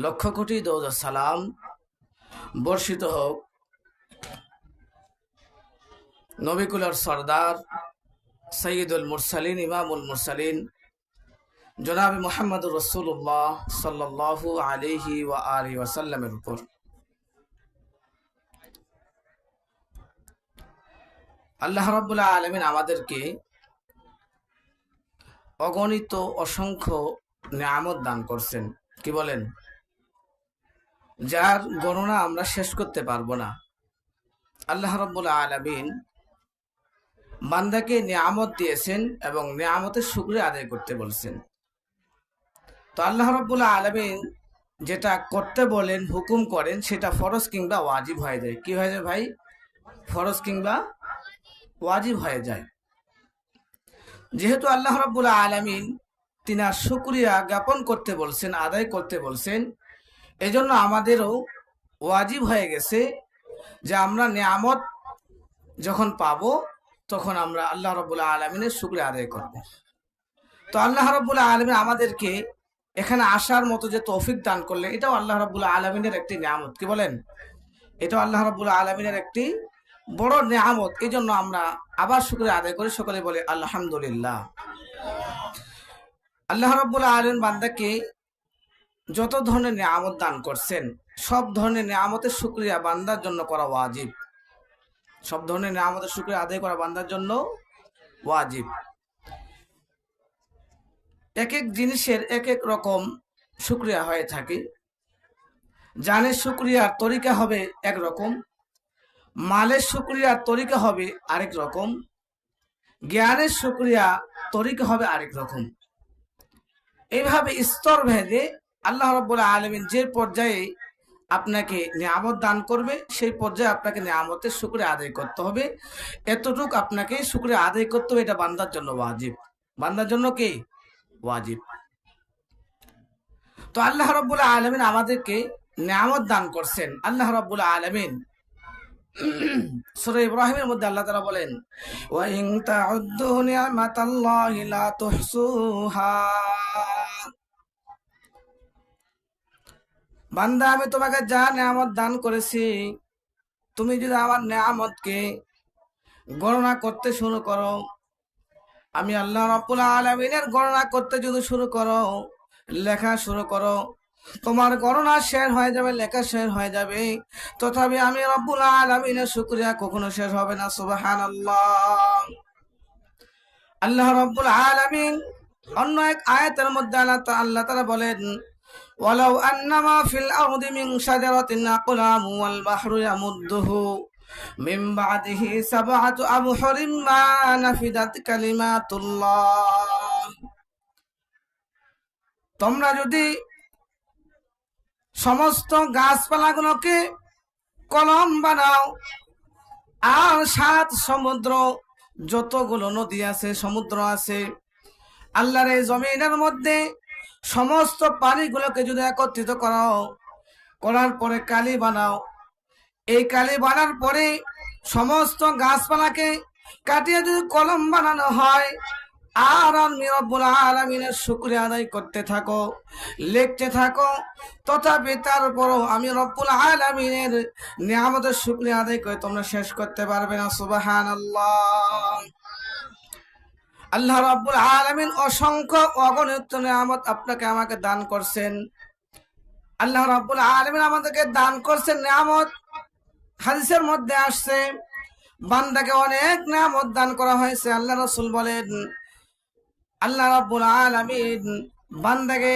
লক্ষ কোটি দরুদ ও সালাম বর্ষিত হোক নবিকুলার সরদার সৈয়দুল মুরসালিন ইমামুল মুরসালিন জনাব মুহাম্মদুর রাসূলুল্লাহ সাল্লাল্লাহু আলাইহি ওয়া আলিহি ওয়াসাল্লামের উপর। আল্লাহ রাব্বুল আলামিন আমাদেরকে অগণিত অসংখ্য নিয়ামত দান করছেন, কি বলেন, যার গণনা আমরা শেষ করতে পারবো না। আল্লাহ রাব্বুল আলামিন বান্দাকে নিয়ামত দিয়েছেন এবং নিয়ামতের শুকরিয়া আদায় করতে বলছেন। তো আল্লাহ রাব্বুল আলামিন যেটা করতে বলেন, হুকুম করেন, সেটা ফরজ কিংবা ওয়াজিব হয়ে যায়। কি হয়ে যায় ভাই? ফরজ কিংবা ওয়াজিব হয়ে যায়। যেহেতু আল্লাহ রাব্বুল আলামিন তিনার শুকরিয়া জ্ঞাপন করতে বলছেন, আদায় করতে বলছেন, এজন্য আমাদেরও ওয়াজিব হয়ে গেছে যে আমরা নিয়ামত যখন পাবো তখন আমরা আল্লাহ রাব্বুল আলামিনের শুকরিয়া আদায় করব। তো আল্লাহ রাব্বুল আলামিন আমাদেরকে এখানে আসার মতো যে তৌফিক দান করলেন, এটাও আল্লাহ রাব্বুল আলামিনের একটি নিয়ামত। কি বলেন? এটাও আল্লাহ রাব্বুল আলামিনের একটি বড় নিয়ামত। এই জন্য আমরা আবার শুকরিয়া আদায় করি, সকলে বলে আলহামদুলিল্লাহ। আল্লাহ রাব্বুল আলামিন বান্দাকে যত ধরনের নিয়ামত দান করছেন, সব ধরনের নিয়ামতের শুকরিয়া বান্দার জন্য করা ওয়াজিব। সব ধরনের নিয়ামতের শুকরিয়া আদায় করা বান্দার জন্য ওয়াজিব। এক এক জিনিসের এক এক রকম শুকরিয়া হয়ে থাকে। জানের শুকরিয়ার তরিকা হবে একরকম, মালের শুকরিয়ার তরিকা হবে আরেক রকম, জ্ঞানের শুকরিয়া তরিকা হবে আরেক রকম। এইভাবে স্তর ভেদে আল্লাহ রাব্বুল আলামিন যে পর্যায়ে আপনাকে নিয়ামত দান করবে, সেই পর্যায়ে আপনাকে নিয়ামতের শুকরিয়া আদায় করতে হবে। এতটুকু আপনাকে শুকরিয়া আদায় করতে হবে, এটা বান্দার জন্য ওয়াজিব। বান্দার জন্য কি ওয়াজিব? তো আল্লাহ রাব্বুল আলামিন আমাদেরকে নিয়ামত দান করছেন। আল্লাহ রাব্বুল আলামিন সূরা ইব্রাহিমের মধ্যে আল্লাহ তাআলা বলেন, ওয়া ইন তাউদ্দু নি'মাতাল্লাহি লা তুহসুহা। বান্দা, আমি তোমাকে যা নিয়ামত দান করেছি, তুমি যদি আমার নিয়ামতকে গণনা করতে শুরু করো, আমি আল্লাহ রাব্বুল আলামিনের গণনা করতে যদি শুরু করো, লেখা শুরু করো, তোমার গণনা শেষ হয়ে যাবে, লেখা শেষ হয়ে যাবে, তথাপি আমি রাব্বুল আলামিনের শুকরিয়া কখনো শেষ হবে না। সুবহানাল্লাহ। আল্লাহ রাব্বুল আলামিন অন্য এক আয়াতের মধ্যে আল্লাহ তাআলা বলেন, ওয়ালাউ আন্নামা ফিল আরদি মিন শাজারাতিন আকলামু ওয়াল বাহরু ইয়ামুদ্দুহু মিন বাদিহি সাবআতু আবহুরিম মা নাফিদাত কালিমাতুল্লাহ। তোমরা যদি সমস্ত গাছপালাগুলোকে কলম বানাও, আর 7 সমুদ্র, যতগুলো নদী আছে, সমুদ্র আছে আল্লাহর এই জমিনের মধ্যে, সমস্ত পানিগুলোকে যদি একত্রিত করাও, করার পরে কালি বানাও, এই কালি বানার পরে সমস্ত গাছপালাকে কাটিয়ে যদি কলম বানানো হয়, আর আমি রব্বুল আলামিনের শুকরিয়া আদায় করতে থাকো, লিখতে থাকো, তথাপি তারপরও আমি রব্বুল আলামিনের নিয়ামতের শুকরিয়া আদায় করে তোমরা শেষ করতে পারবে না। সুবহানাল্লাহ। আল্লাহ রাব্বুল আলামিন অসংখ্য অগণিত নিয়ামত আপনাকে আমাকে দান করছেন। আল্লাহ রাব্বুল আলামিন আমাদেরকে দান করছেন নিয়ামত। হাদিসের মধ্যে আসছে, বান্দাকে অনেক নিয়ামত দান করা হয়েছে। আল্লাহ রাসূল বলেন, আল্লাহ রাব্বুল আলামিন বান্দাকে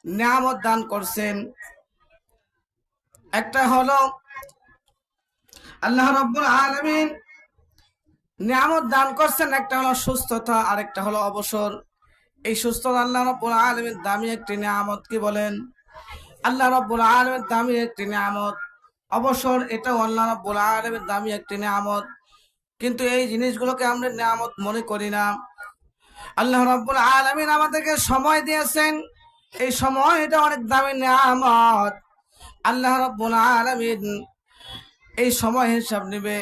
নিয়ামত দান করছেন। একটা হলো আল্লাহ রাব্বুল আলামিন নিয়ামত দান করছেন, একটা হলো সুস্থতা, আরেকটা হলো অবসর। এই সুস্থতা আল্লাহ রাব্বুল আলামিন দামি একটি নিয়ামত। কি বলেন? আল্লাহ রাব্বুল আলামিন দামি একটি নিয়ামত। অবসর, এটাও আল্লাহ রাব্বুল আলামিন দামি একটি নিয়ামত। কিন্তু এই জিনিসগুলোকে আমরা নিয়ামত মনে করি না। আল্লাহ রাব্বুল আলামিন আমাদেরকে সময় দিয়েছেন, এই সময় এটা অনেক দামি নিয়ামত। আল্লাহ রাব্বুল আলামিন এই সময় হিসাব নেবে।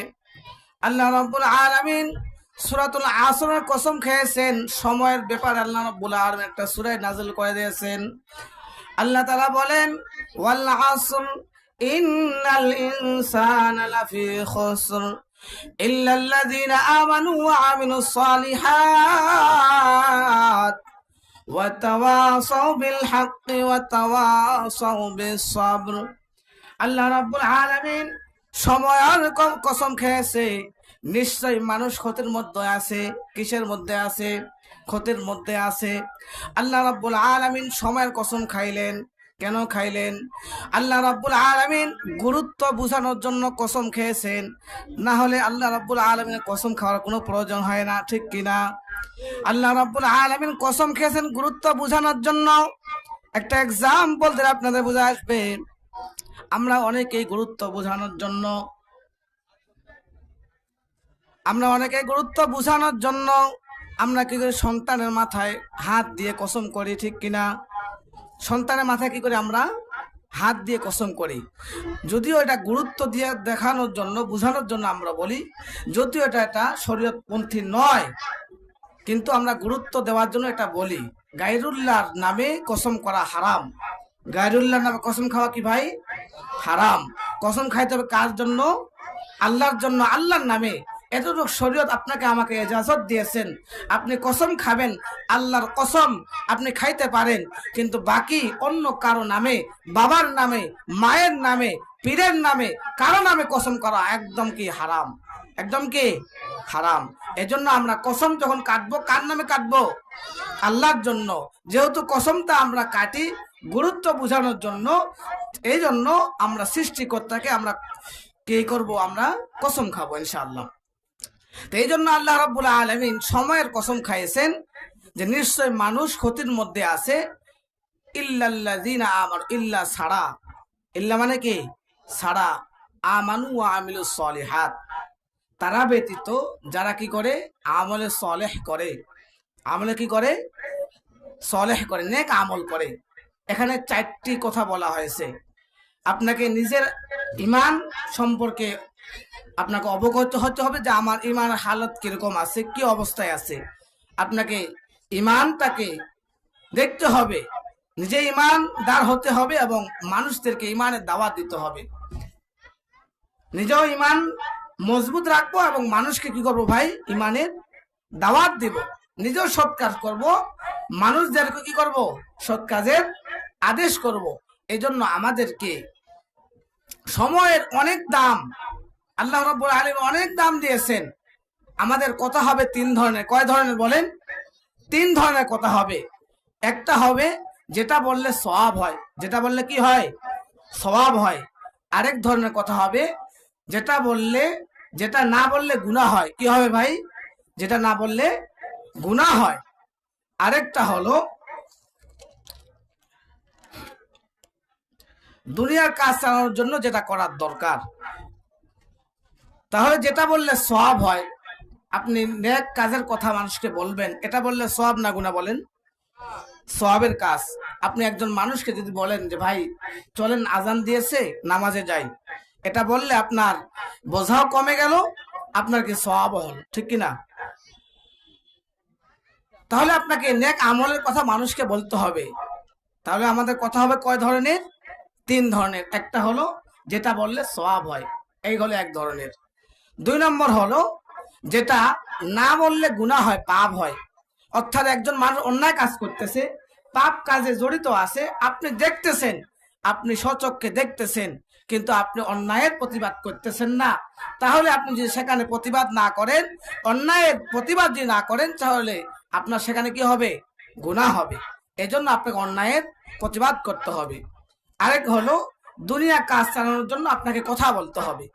আল্লাহ রাব্বুল আলামিন সূরাতুল আসরের কসম খেয়েছেন, সময়ের ব্যাপারে আল্লাহ রাব্বুল আলামিন একটা সূরা নাযিল করে দিয়েছেন। আল্লাহ তাআলা বলেন ওয়াল আসর ইন্নাল ইনসানা লাফি খুসর ইল্লাল্লাযীনা আমানু ওয়া আমিলুস সালিহাত ওয়া তাওয়াসাউ বিল হাক্কি ওয়া তাওয়াসাউ বিস সাবর। আল্লাহ রাব্বুল আলামিন সময়ের কসম খেয়েছে, নিশ্চয় মানুষ ক্ষতির মধ্যে আছে। কিসের মধ্যে আছে? ক্ষতির মধ্যে আছে। আল্লাহ রাব্বুল আলামিন সময়ের কসম খাইলেন। কেন খাইলেন? আল্লাহ রাব্বুল আলামিন গুরুত্ব বোঝানোর জন্য কসম খেয়েছেন, না হলে আল্লাহ রাব্বুল আলামিনের কসম খাওয়ার কোনো প্রয়োজন হয় না, ঠিক কিনা? আল্লাহ রাব্বুল আলামিন কসম খেয়েছেন গুরুত্ব বোঝানোর জন্য। একটা এক্সাম্পল দিলে আপনাদের বোঝা আসবে। আমরা অনেকেই গুরুত্ব বোঝানোর জন্য আমরা কি করি? সন্তানের মাথায় হাত দিয়ে কসম করি, ঠিক কিনা? সন্তানের মাথায় কি করি? আমরা হাত দিয়ে কসম করি। যদিও এটা গুরুত্ব দিয়ে দেখানোর জন্য, বোঝানোর জন্য আমরা বলি, যদিও এটা শরীয়তপন্থী নয়, কিন্তু আমরা গুরুত্ব দেওয়ার জন্য এটা বলি। গায়রুল্লাহর নামে কসম করা হারাম। গায়রুল্লাহর নামে কসম খাওয়া কি ভাই? হারাম। কসম খাইতে হবে কার জন্য? আল্লাহর জন্য, আল্লাহর নামে। এতটুকু শরীয়ত আপনাকে আমাকে ইজাজত দিয়েছেন, আপনি কসম খাবেন, আল্লাহর কসম আপনি খাইতে পারেন, কিন্তু বাকি অন্য কারো নামে, বাবার নামে, মায়ের নামে, পীরের নামে, কারো নামে কসম করা একদম কি হারাম, একদম কি হারাম। এজন্য আমরা কসম যখন কাটবো, কার নামে কাটবো? আল্লাহর জন্য। যেহেতু কসমটা আমরা কাটি গুরুত্ব বোঝানোর জন্য, এই জন্য আমরা সৃষ্টিকর্তাকে আমরা কি করব? আমরা কসম খাবো ইনশাআল্লাহ। তো এই জন্য আল্লাহ রাব্বুল আলামিন সময়ের কসম খাইয়েছেন যে নিশ্চয় মানুষ ক্ষতির মধ্যে আছে। ইল্লাল্লাযীনা আমানু, ইল্লা ছাড়া, ইল্লা মানে কি? ছাড়া, আমানু ওয়া আমিলুস সলিহাত, তারা ব্যতীত যারা কি করে? আমলে সলেহ করে। আমলে কি করে? সলেহ করে, নেক আমল করে। এখানে 4টি কথা বলা হয়েছে। আপনাকে নিজের ঈমান সম্পর্কে আপনাকে অবগত হতে হবে যে আমার ঈমানের হালত কিরকম আছে, কি অবস্থায় আছে। আপনাকে ঈমানটাকে দেখতে হবে, নিজে ঈমানদার হতে হবে এবং মানুষদেরকে ঈমানের দাওয়াত দিতে হবে। নিজেও ঈমান মজবুত রাখবো এবং মানুষকে কি করবো ভাই? ঈমানের দাওয়াত দিব। নিজেও সৎ কাজ করবো, মানুষদেরকে কি করব? সৎ কাজের আদেশ করব। এই জন্য আমাদেরকে সময়ের অনেক দাম, আল্লাহ রাব্বুল আলামিন অনেক দাম দিয়েছেন। আমাদের কথা হবে 3 ধরনের। কয় ধরনের বলেন? 3 ধরনের কথা হবে। একটা হবে যেটা বললে সওয়াব হয়, যেটা বললে কি হয়? সওয়াব হয়। আরেক ধরনের কথা হবে যেটা না বললে গুনাহ হয়। কি হবে ভাই? যেটা না বললে গুনাহ হয়। আরেকটা হলো দুনিয়ার কাজ চালানোর জন্য যেটা করার দরকার। তাহলে যেটা বললে সওয়াব হয়, আপনি নেক কাজের কথা মানুষকে বলবেন, এটা বললে সওয়াব না গুনাহ বলেন? সওয়াবের কাজ। আপনি একজন মানুষকে যদি বলেন যে ভাই চলেন আজান দিয়েছে নামাজে যাই, এটা বললে আপনার বোঝাও কমে গেল, আপনার কি সওয়াব হল, ঠিক কিনা? তাহলে আপনাকে নেক আমলের কথা মানুষকে বলতে হবে। তাহলে আমাদের কথা হবে কয় ধরনের? 3 ধরনের। একটা হলো যেটা বললে সওয়াব হয়, এই হলো এক ধরনের। 2 নম্বর হলো যেটা না বললে গুনাহ হয়, পাপ হয়। অর্থাৎ একজন মানুষ অন্যায় কাজ করতেছে, পাপ কাজে জড়িত আছে, আপনি দেখতেছেন, আপনি স্বচক্ষে দেখতেছেন, কিন্তু আপনি অন্যায়ের প্রতিবাদ করতেছেন না। তাহলে আপনি যদি সেখানে প্রতিবাদ না করেন, অন্যায়ের প্রতিবাদ যদি না করেন, তাহলে আপনার সেখানে কি হবে? গুনাহ হবে। এজন্য আপনাকে অন্যায়ের প্রতিবাদ করতে হবে। আরেক হলো দুনিয়া কাজ চালানোর জন্য আপনাকে কথা বলতে হবে।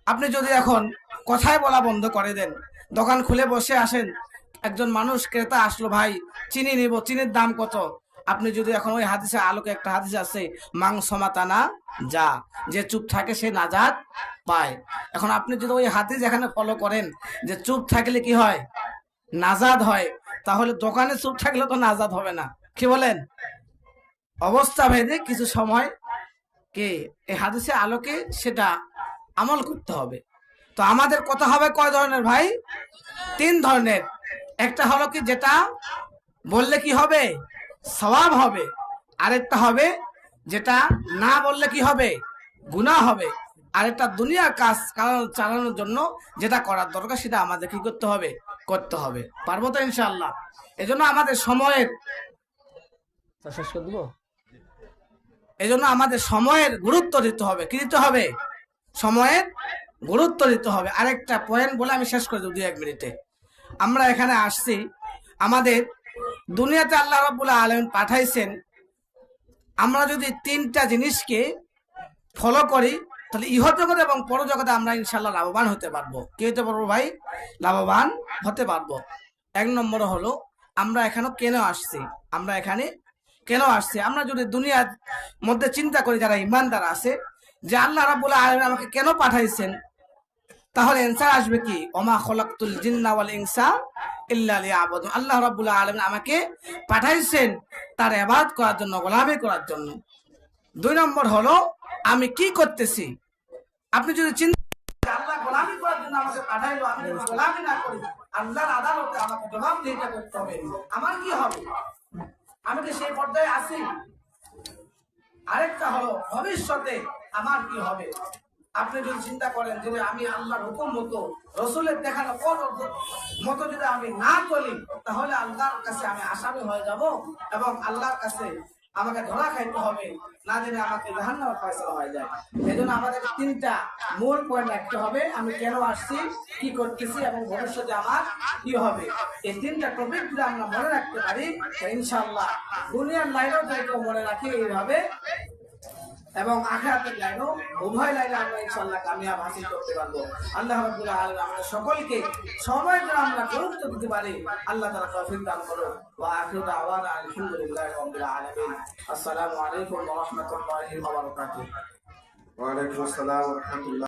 আপনি যদি এখন কথাই বলা বন্ধ করে দেন, দোকান খুলে বসে আসেন, একজন মানুষ ক্রেতা আসলো, ভাই চিনি নিব, চিনির দাম কত? আপনি যদি এখন ওই হাদিসের আলোকে, একটা হাদিস আছে মাংস মাতানা যা, যে চুপ থাকে সে নাজাত পায়। এখন আপনি যদি ওই হাদিস এখানে ফলো করেন যে চুপ থাকলে কি হয়? নাজাত হয়, তাহলে দোকানে চুপ থাকলে তো নাজাত হবে না। কি বলেন? অবস্থা ভেদে কিছু সময় কে এই হাদিসের আলোকে সেটা আমল করতে হবে। তো আমাদের কথা হবে কয় ধরনের ভাই? 3 ধরনের। একটা হলো কি যেটা বললে কি হবে? সওয়াব হবে। আরেকটা হবে যেটা না বললে কি হবে, গুনাহ হবে। আরেকটা দুনিয়ার কাজ চালানোর জন্য যেটা করার দরকার সেটা আমাদের কি করতে হবে, করতে হবে। পারবো তো ইনশাআল্লাহ? এজন্য আমাদের সময়ের, শেষ করে দিব, এজন্য আমাদের সময়ের গুরুত্ব দিতে হবে। কি দিতে হবে? সময়ের গুরুত্ব দিতে হবে। আরেকটা পয়েন্ট বলে আমি শেষ করে দেব 2-1 মিনিটে। আমরা এখানে আসছি, আমাদের দুনিয়াতে আল্লাহ রাব্বুল আলামিন পাঠাইছেন, আমরা যদি 3টা জিনিসকে ফলো করি তাহলে ইহজগতে এবং পরজগতে আমরা ইনশাআল্লাহ লাভবান হতে পারবো। কি হতে পারবো ভাই? লাভবান হতে পারবো। 1 নম্বর হলো, আমরা এখানে কেন আসছি, আমরা এখানে কেন আসছি? আমরা যদি দুনিয়ার মধ্যে চিন্তা করি, যারা ইমানদার আছে, যে আল্লাহ রাব্বুল আলামিন আমাকে কেন পাঠাইছেন, তাহলে অ্যান্সার আসবে কি, ওমা খলাকতুল জিন্না ওয়াল ইনসা ইল্লা লিয়াবুদুন। আল্লাহ রাব্বুল আলামিন আমাকে পাঠাইছেন তার ইবাদত করার জন্য, গোলামি করার জন্য। 2 নম্বর হলো, আমি কি করতেছি। আপনি যদি চিন্তা আল্লাহ গোলামি করার জন্য আমাকে পাঠাইলো, আমি যদি গোলামি না করি, আল্লাহর আদালতে আমাকে জবাবদিহিতা করতে হবে, আমার কি হবে? আমি কি সেই পর্যায়ে আছি? আরেকটা হলো, ভবিষ্যতে আমার কি হবে? আপনি যদি চিন্তা করেন যে আমি আল্লাহর হুকুম মতো, রসুলের দেখানো পথ মতো যদি আমি না চলি, তাহলে আল্লাহর কাছে আমি আসামি হয়ে যাব এবং আল্লাহর কাছে আমাকে ধরা খাইতে হবে, না জেনে আমাকে জাহান্নামে ফয়সালা হয়ে যায়। এই জন্য আমাদের 3টা মূল পয়েন্ট রাখতে হবে, আমি কেন আসছি, কি করতেছি এবং ভবিষ্যতে আমার কি হবে। এই 3টা টপিক যদি আমরা মনে রাখতে পারি, ইনশাআল্লাহ দুনিয়ার লাইনেও যদি মনে রাখি এইভাবে, এবং আখিরাতের লাইনও, উভয় লাইনে আমরা ইনশাআল্লাহ কামিয়াব হাসিল করতে পারবো। আল্লাহ রাব্বুল আলামিন আমাদের সকলকে সময় যেন আমরা গুরুত্ব দিতে পারি, আল্লাহ তাআলা তৌফিক দান করুন। ওয়া আখিরু দাওয়ানা আলহামদুলিল্লাহি রাব্বিল আলামিন। আসসালামু আলাইকুম ওয়া রাহমাতুল্লাহি ওয়া বারাকাতুহু। ওয়া আলাইকুম আসসালাম ওয়া রাহমাতুল্লাহ।